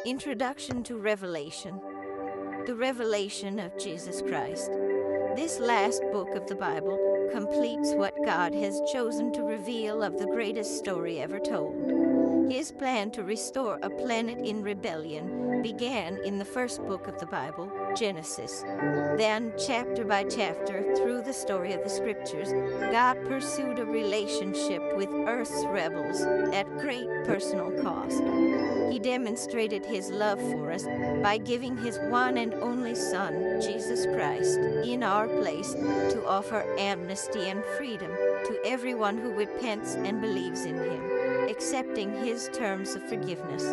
Introduction to Revelation. The revelation of Jesus Christ. This last book of the Bible completes what God has chosen to reveal of the greatest story ever told. His plan to restore a planet in rebellion began in the first book of the Bible, Genesis. Then, chapter by chapter, through the story of the Scriptures, God pursued a relationship with Earth's rebels at great personal cost. He demonstrated His love for us by giving His one and only Son, Jesus Christ, in our place to offer amnesty and freedom to everyone who repents and believes in Him, accepting His terms of forgiveness.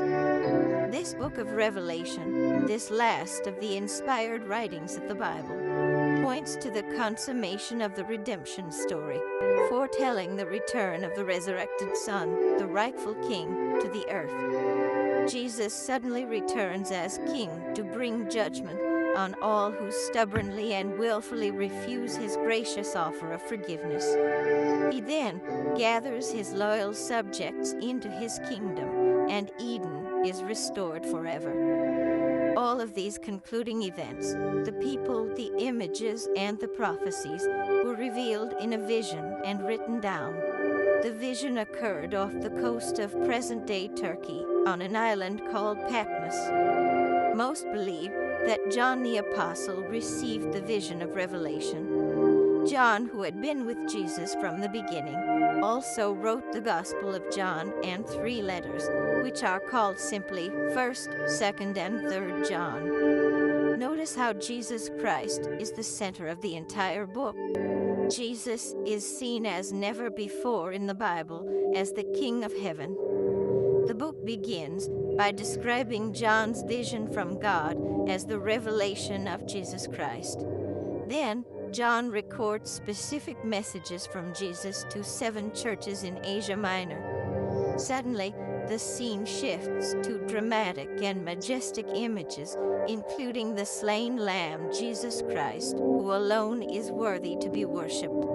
This book of Revelation, this last of the inspired writings of the Bible, points to the consummation of the redemption story, foretelling the return of the resurrected Son, the rightful King, to the earth. Jesus suddenly returns as King to bring judgment on all who stubbornly and willfully refuse His gracious offer of forgiveness. He then gathers His loyal subjects into His kingdom, and Eden is restored forever. All of these concluding events, the people, the images, and the prophecies, were revealed in a vision and written down. The vision occurred off the coast of present-day Turkey, on an island called Patmos. Most believe that John the Apostle received the vision of Revelation. John, who had been with Jesus from the beginning, also wrote the Gospel of John and 3 letters, which are called simply 1st, 2nd, and 3rd John. Notice how Jesus Christ is the center of the entire book. Jesus is seen as never before in the Bible as the King of Heaven. The book begins by describing John's vision from God as the revelation of Jesus Christ. Then, John records specific messages from Jesus to 7 churches in Asia Minor. Suddenly, the scene shifts to dramatic and majestic images, including the slain Lamb, Jesus Christ, who alone is worthy to be worshipped.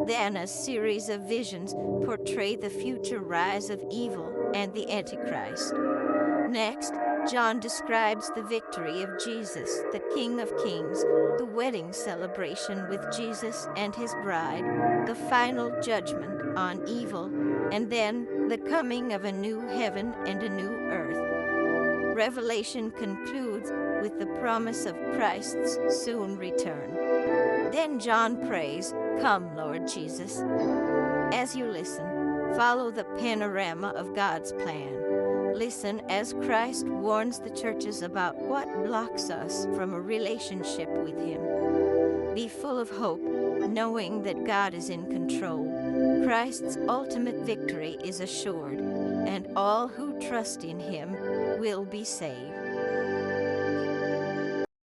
Then a series of visions portray the future rise of evil and the Antichrist. Next, John describes the victory of Jesus, the King of Kings, the wedding celebration with Jesus and His bride, the final judgment on evil, and then the coming of a new heaven and a new earth. Revelation concludes with the promise of Christ's soon return. Then John prays, "Come, Lord Jesus." As you listen, follow the panorama of God's plan. Listen as Christ warns the churches about what blocks us from a relationship with Him. Be full of hope, knowing that God is in control. Christ's ultimate victory is assured, and all who trust in Him will be saved.